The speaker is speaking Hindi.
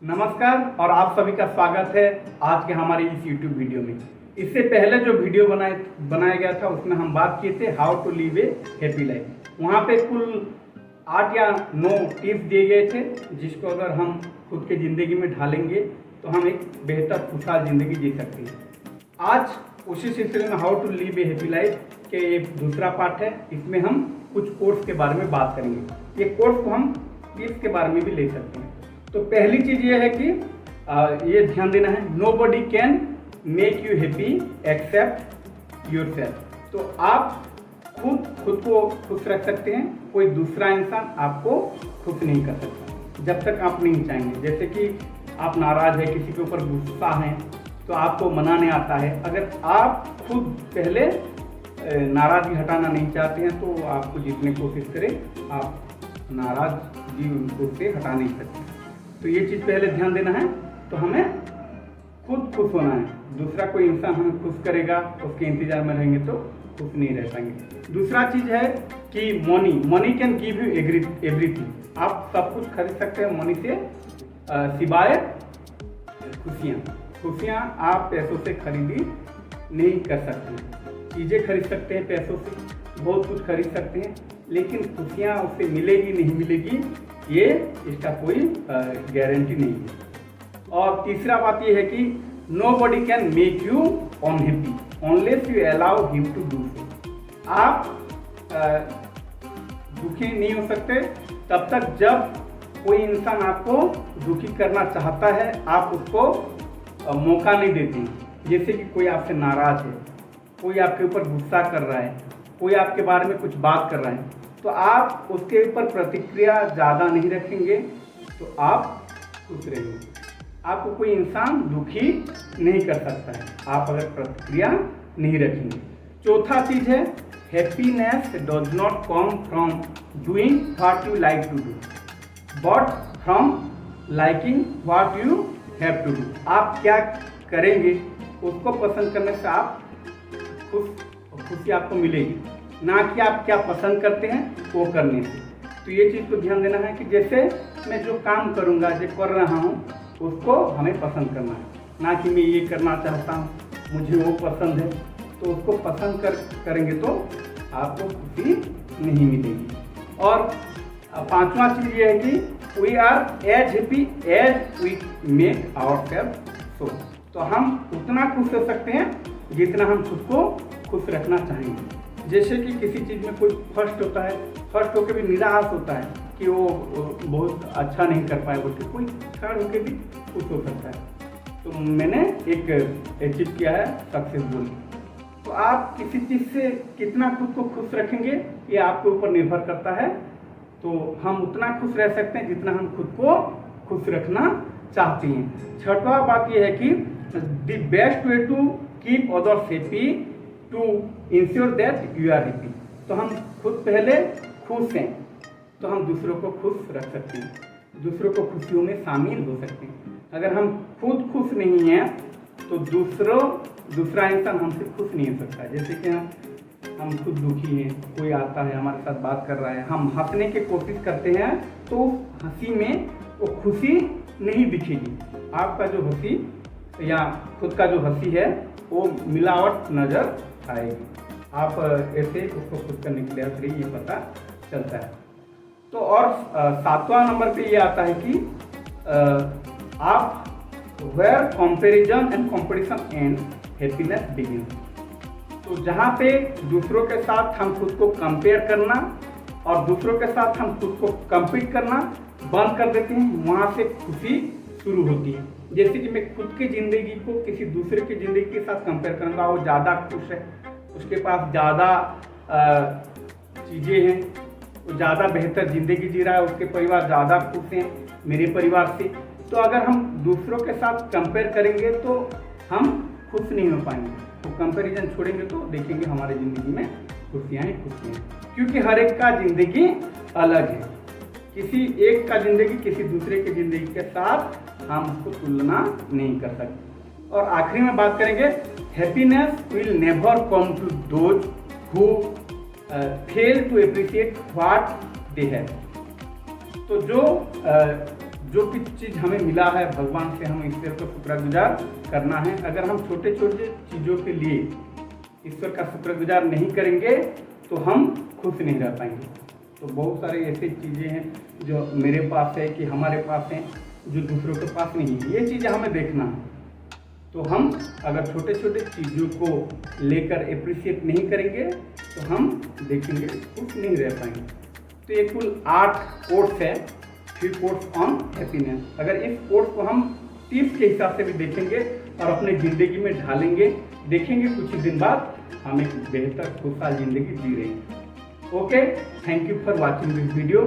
नमस्कार और आप सभी का स्वागत है आज के हमारे इस YouTube वीडियो में। इससे पहले जो वीडियो बनाया गया था उसमें हम बात किए थे how to live a happy life. वहाँ पे कुल 8 या 9 टिप्स दिए गए थे जिसको अगर हम खुद के ज़िंदगी में ढालेंगे तो हम एक बेहतर खुशहाल ज़िंदगी जी सकते हैं। आज उसी सिलसिले में how to live a happy life के एक दूसरा पार्ट है। इसमें हम कुछ कोर्स के बारे में बात करेंगे। ये कोर्स को हम टिप्स के बारे में भी ले सकते हैं। तो पहली चीज ये है कि ये ध्यान देना है, nobody can make you happy accept yourself. तो आप खुद को खुश रख सकते हैं, कोई दूसरा इंसान आपको खुश नहीं कर सकता जब तक आप नहीं चाहेंगे। जैसे कि आप नाराज है, किसी के ऊपर गुस्सा है तो आपको मनाने आता है। अगर आप खुद पहले नाराजगी हटाना नहीं चाहते हैं तो आपको जितनी कोशिश करें आप नाराजगी उनको से हटा नहीं सकते। तो ये चीज़ पहले ध्यान देना है। तो हमें खुद खुश होना है, दूसरा कोई इंसान हमें खुश करेगा उसके इंतजार में रहेंगे तो खुश नहीं रह पाएंगे। दूसरा चीज़ है कि money can give you everything. आप सब कुछ खरीद सकते हैं मनी से सिवाय खुशियाँ आप पैसों से खरीदी नहीं कर सकते। चीज़ें खरीद सकते हैं पैसों से, बहुत कुछ खरीद सकते हैं, लेकिन खुशियाँ उससे मिलेगी नहीं मिलेगी ये इसका कोई गारंटी नहीं है। और तीसरा बात ये है कि nobody can make you unhappy unless you allow him to do so. आप दुखी नहीं हो सकते तब तक जब कोई इंसान आपको दुखी करना चाहता है आप उसको मौका नहीं देते हैं। जैसे कि कोई आपसे नाराज है, कोई आपके ऊपर गुस्सा कर रहा है, कोई आपके बारे में कुछ बात कर रहा है, तो आप उसके ऊपर प्रतिक्रिया ज़्यादा नहीं रखेंगे तो आप खुश रहेंगे। आपको कोई इंसान दुखी नहीं कर सकता है आप अगर प्रतिक्रिया नहीं रखेंगे। चौथा चीज़ है happiness does not come from doing what you like to do but from liking what you have to do. आप क्या करेंगे उसको पसंद करने से आप खुशी आपको मिलेगी, ना कि आप क्या पसंद करते हैं वो करने से। तो ये चीज़ को ध्यान देना है कि जैसे मैं जो काम करूँगा जो कर रहा हूँ उसको हमें पसंद करना है, ना कि मैं ये करना चाहता हूँ मुझे वो पसंद है। तो उसको पसंद करेंगे तो आपको खुशी नहीं मिलेगी। और पांचवा चीज़ ये है कि we are as happy as we make our self so. तो हम उतना खुश हो सकते हैं जितना हम खुद को खुश रखना चाहेंगे। जैसे कि किसी चीज़ में कोई फर्स्ट होता है, फर्स्ट होकर भी निराश होता है कि वो बहुत अच्छा नहीं कर पाए, बोल के कोई थर्ड होकर भी खुश हो सकता है। तो मैंने एक अचीव किया है सक्सेसफुल। तो आप किसी चीज़ से कितना खुद को खुश रखेंगे ये आपके ऊपर निर्भर करता है। तो हम उतना खुश रह सकते हैं जितना हम खुद को खुश रखना चाहते हैं। छठवां बात यह है कि the best way to keep others happy to ensure that you are happy. तो हम खुद पहले खुश हैं तो हम दूसरों को खुश रख सकते हैं, दूसरों को खुशियों में शामिल हो सकते हैं। अगर हम खुद खुश नहीं हैं तो दूसरा इंसान हमसे खुश नहीं हो सकता। जैसे कि हम खुद दुखी हैं, कोई आता है हमारे साथ बात कर रहा है, हम हंसने की कोशिश करते हैं तो हंसी में वो खुशी नहीं दिखेगी। आपका जो हंसी या खुद का जो हंसी है वो मिलावट नजर आएगी। आप ऐसे उसको खुश करने के लिए ये पता चलता है। तो और 7वां नंबर पे ये आता है कि आप where comparison and competition end happiness begin. तो जहाँ पे दूसरों के साथ हम खुद को कंपेयर करना और दूसरों के साथ हम खुद को कम्पीट करना बंद कर देते हैं, वहाँ से खुशी शुरू होती है। जैसे कि मैं खुद की ज़िंदगी को किसी दूसरे की ज़िंदगी के साथ कंपेयर करूँगा, वो ज़्यादा खुश है, उसके पास ज़्यादा चीज़ें हैं, वो ज़्यादा बेहतर ज़िंदगी जी रहा है, उसके परिवार ज़्यादा खुश हैं मेरे परिवार से। तो अगर हम दूसरों के साथ कंपेयर करेंगे तो हम खुश नहीं हो पाएंगे। तो कंपैरिजन छोड़ेंगे तो देखेंगे हमारी ज़िंदगी में खुशियाँ ही खुशियाँ, क्योंकि हर एक का ज़िंदगी अलग है। किसी एक का ज़िंदगी किसी दूसरे की ज़िंदगी के साथ हम उसको तुलना नहीं कर सकते। और आखिरी में बात करेंगे happiness will never come to those who fail to appreciate what they have. तो जो भी चीज़ हमें मिला है भगवान से, हम ईश्वर का शुक्रगुजार करना है। अगर हम छोटे छोटे चीज़ों के लिए ईश्वर का शुक्रगुजार नहीं करेंगे तो हम खुश नहीं रह पाएंगे। तो बहुत सारे ऐसे चीज़ें हैं जो मेरे पास है, कि हमारे पास हैं, जो दूसरों के पास नहीं है। ये चीज़ें हमें देखना है। तो हम अगर छोटे छोटे चीज़ों को लेकर एप्रिशिएट नहीं करेंगे तो हम देखेंगे खुश नहीं रह पाएंगे। तो ये कुल 8 कोट्स है, 3 कोट्स ऑन हैप्पीनेस। अगर इस कोट्स को हम टिप्स के हिसाब से भी देखेंगे और अपने ज़िंदगी में ढालेंगे, देखेंगे कुछ ही दिन बाद हम एक बेहतर खुशहाल ज़िंदगी जी रहे हैं। Okay, thank you for watching this video.